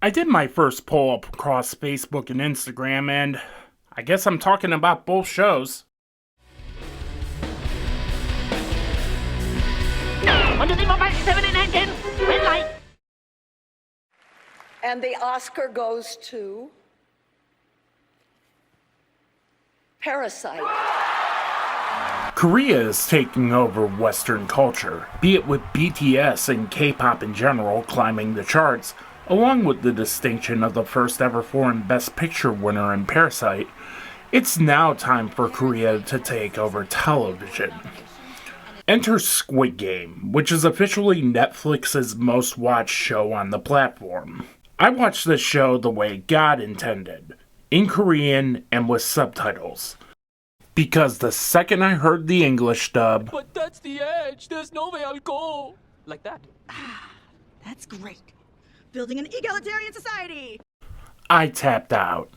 I did my first poll up across Facebook and Instagram, and I guess I'm talking about both shows. 1, 2, 3, 4, 5, 6, 7, 8, 9, 10. Red light. And the Oscar goes to Parasite. Korea is taking over Western culture, be it with BTS and K-pop in general climbing the charts, along with the distinction of the first ever foreign Best Picture winner in Parasite. It's now time for Korea to take over television. Enter Squid Game, which is officially Netflix's most watched show on the platform. I watched this show the way God intended, in Korean and with subtitles. Because the second I heard the English dub, "But that's the edge. There's no way I'll go." Like that. That's great. Building an egalitarian society. I tapped out.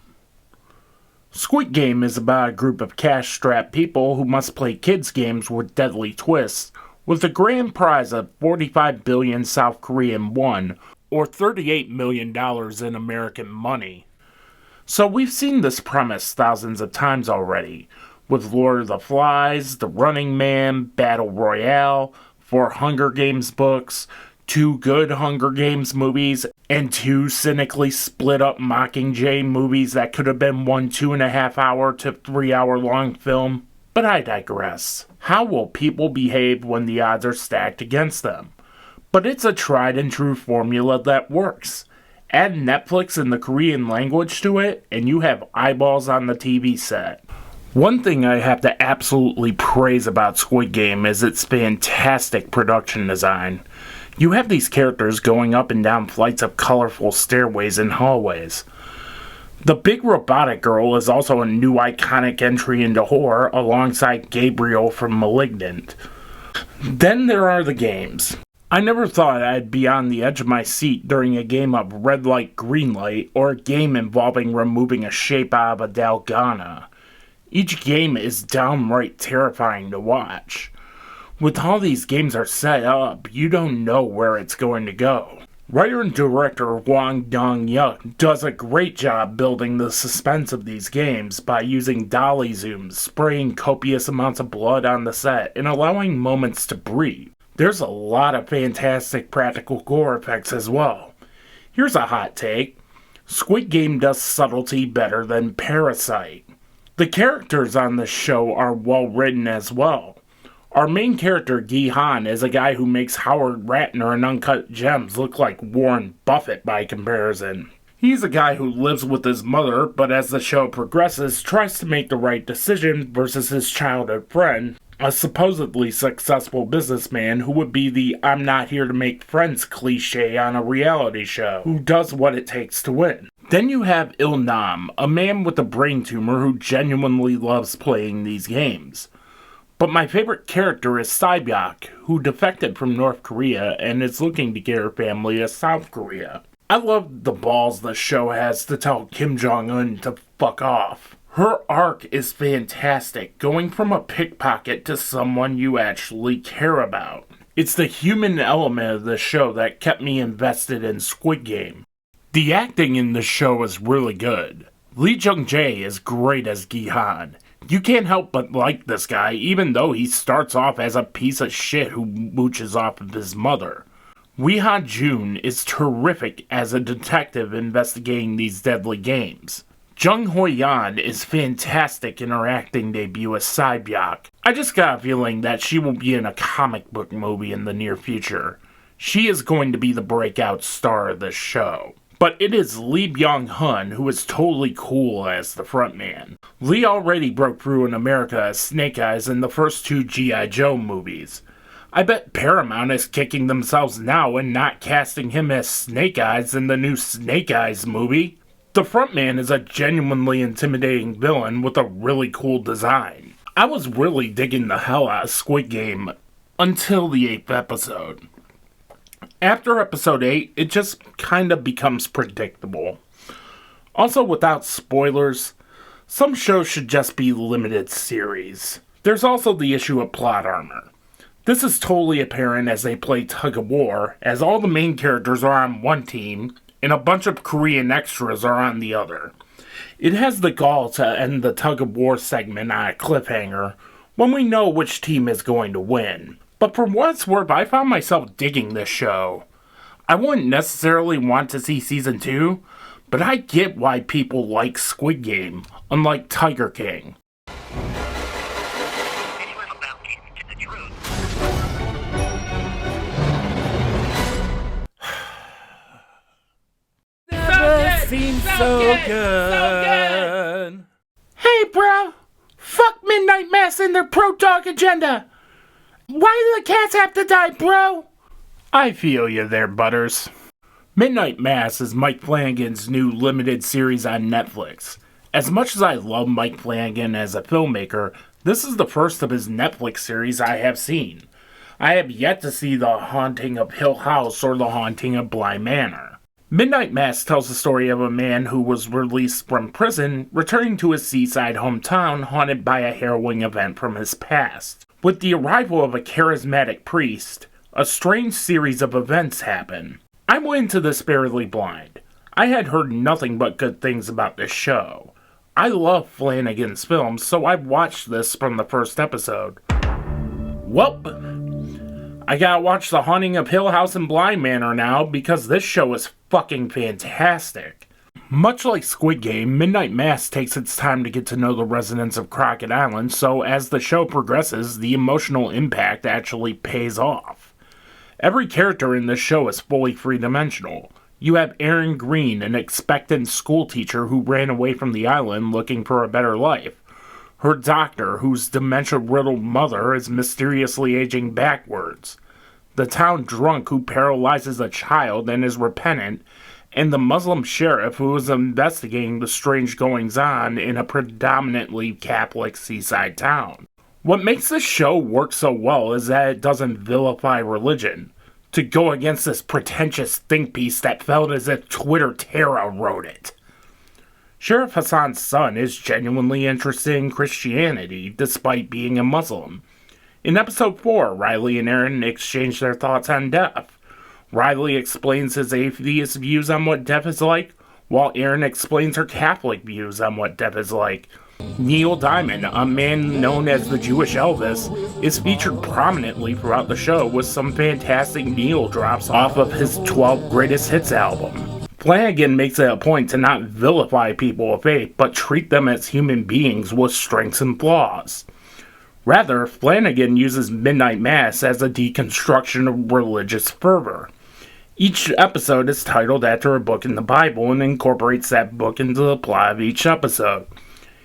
Squid Game is about a group of cash-strapped people who must play kids' games with deadly twists, with a grand prize of 45 billion South Korean won, or $38 million in American money. So we've seen this premise thousands of times already, with Lord of the Flies, The Running Man, Battle Royale, 4 Hunger Games books, 2 good Hunger Games movies, and 2 cynically split up Mockingjay movies that could have been one 2.5 hour to 3 hour long film. But I digress. How will people behave when the odds are stacked against them? But it's a tried and true formula that works. Add Netflix in the Korean language to it, and you have eyeballs on the TV set. One thing I have to absolutely praise about Squid Game is its fantastic production design. You have these characters going up and down flights of colorful stairways and hallways. The big robotic girl is also a new iconic entry into horror alongside Gabriel from Malignant. Then there are the games. I never thought I'd be on the edge of my seat during a game of red light, green light, or a game involving removing a shape out of a dalgona. Each game is downright terrifying to watch. With how these games are set up, you don't know where it's going to go. Writer and director Wang Dong-yuk does a great job building the suspense of these games by using dolly zooms, spraying copious amounts of blood on the set, and allowing moments to breathe. There's a lot of fantastic practical gore effects as well. Here's a hot take. Squid Game does subtlety better than Parasite. The characters on this show are well written as well. Our main character, Gi-han, is a guy who makes Howard Ratner and Uncut Gems look like Warren Buffett by comparison. He's a guy who lives with his mother, but as the show progresses, tries to make the right decision versus his childhood friend, a supposedly successful businessman who would be the "I'm not here to make friends" cliche on a reality show, who does what it takes to win. Then you have Il-nam, a man with a brain tumor who genuinely loves playing these games. But my favorite character is Sae-byak, who defected from North Korea and is looking to get her family to South Korea. I love the balls the show has to tell Kim Jong-un to fuck off. Her arc is fantastic, going from a pickpocket to someone you actually care about. It's the human element of the show that kept me invested in Squid Game. The acting in the show is really good. Lee Jung-jae is great as Gi-han. You can't help but like this guy, even though he starts off as a piece of shit who mooches off of his mother. Wee Ha-joon is terrific as a detective investigating these deadly games. Jung Ho-yeon is fantastic in her acting debut as Sae-byak. I just got a feeling that she will be in a comic book movie in the near future. She is going to be the breakout star of this show. But it is Lee Byung-hun who is totally cool as the frontman. Lee already broke through in America as Snake Eyes in the first 2 G.I. Joe movies. I bet Paramount is kicking themselves now and not casting him as Snake Eyes in the new Snake Eyes movie. The frontman is a genuinely intimidating villain with a really cool design. I was really digging the hell out of Squid Game until the 8th episode. After episode 8, it just kind of becomes predictable. Also, without spoilers, some shows should just be limited series. There's also the issue of plot armor. This is totally apparent as they play tug of war, as all the main characters are on one team, and a bunch of Korean extras are on the other. It has the gall to end the tug-of-war segment on a cliffhanger when we know which team is going to win. But for what it's worth, I found myself digging this show. I wouldn't necessarily want to see Season 2, but I get why people like Squid Game, unlike Tiger King. Seems so good. Hey, bro! Fuck Midnight Mass and their pro-dog agenda! Why do the cats have to die, bro? I feel you there, Butters. Midnight Mass is Mike Flanagan's new limited series on Netflix. As much as I love Mike Flanagan as a filmmaker, this is the first of his Netflix series I have seen. I have yet to see The Haunting of Hill House or The Haunting of Bly Manor. Midnight Mass tells the story of a man who was released from prison, returning to his seaside hometown haunted by a harrowing event from his past. With the arrival of a charismatic priest, a strange series of events happen. I went into this fairly blind. I had heard nothing but good things about this show. I love Flanagan's films, so I watched this from the first episode. Welp, I gotta watch The Haunting of Hill House and Bly Manor now because this show is fucking fantastic. Much like Squid Game, Midnight Mass takes its time to get to know the residents of Crockett Island, so as the show progresses, the emotional impact actually pays off. Every character in this show is fully three-dimensional. You have Erin Green, an expectant schoolteacher who ran away from the island looking for a better life. Her doctor, whose dementia-riddled mother is mysteriously aging backwards. The town drunk who paralyzes a child and is repentant, and the Muslim sheriff who is investigating the strange goings-on in a predominantly Catholic seaside town. What makes this show work so well is that it doesn't vilify religion, to go against this pretentious think piece that felt as if Twitter Terra wrote it. Sheriff Hassan's son is genuinely interested in Christianity, despite being a Muslim. In episode 4, Riley and Erin exchange their thoughts on death. Riley explains his atheist views on what death is like, while Erin explains her Catholic views on what death is like. Neil Diamond, a man known as the Jewish Elvis, is featured prominently throughout the show with some fantastic Neil drops off of his 12 Greatest Hits album. Flanagan makes it a point to not vilify people of faith, but treat them as human beings with strengths and flaws. Rather, Flanagan uses Midnight Mass as a deconstruction of religious fervor. Each episode is titled after a book in the Bible and incorporates that book into the plot of each episode.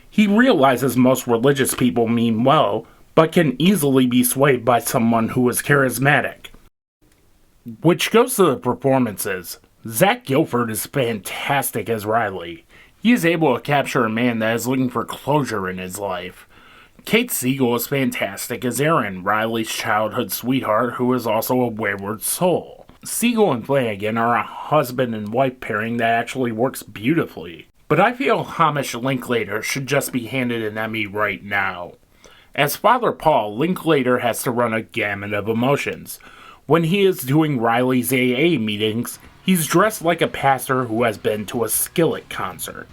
He realizes most religious people mean well, but can easily be swayed by someone who is charismatic. Which goes to the performances. Zach Gilford is fantastic as Riley. He is able to capture a man that is looking for closure in his life. Kate Siegel is fantastic as Erin, Riley's childhood sweetheart who is also a wayward soul. Siegel and Flanagan are a husband and wife pairing that actually works beautifully. But I feel Hamish Linklater should just be handed an Emmy right now. As Father Paul, Linklater has to run a gamut of emotions. When he is doing Riley's AA meetings, he's dressed like a pastor who has been to a Skillet concert.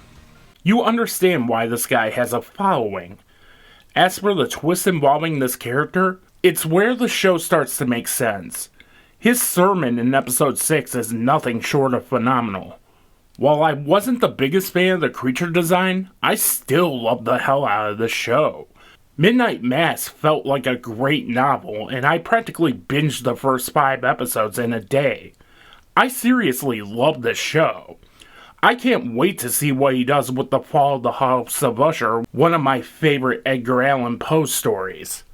You understand why this guy has a following. As for the twist involving this character, it's where the show starts to make sense. His sermon in episode 6 is nothing short of phenomenal. While I wasn't the biggest fan of the creature design, I still loved the hell out of the show. Midnight Mass felt like a great novel, and I practically binged the first 5 episodes in a day. I seriously love this show. I can't wait to see what he does with The Fall of the House of Usher, one of my favorite Edgar Allan Poe stories.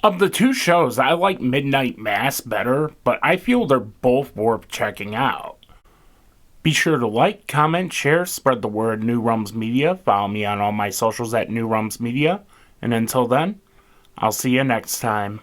Of the two shows, I like Midnight Mass better, but I feel they're both worth checking out. Be sure to like, comment, share, spread the word New Rums Media, follow me on all my socials at New Rums Media, and until then, I'll see you next time.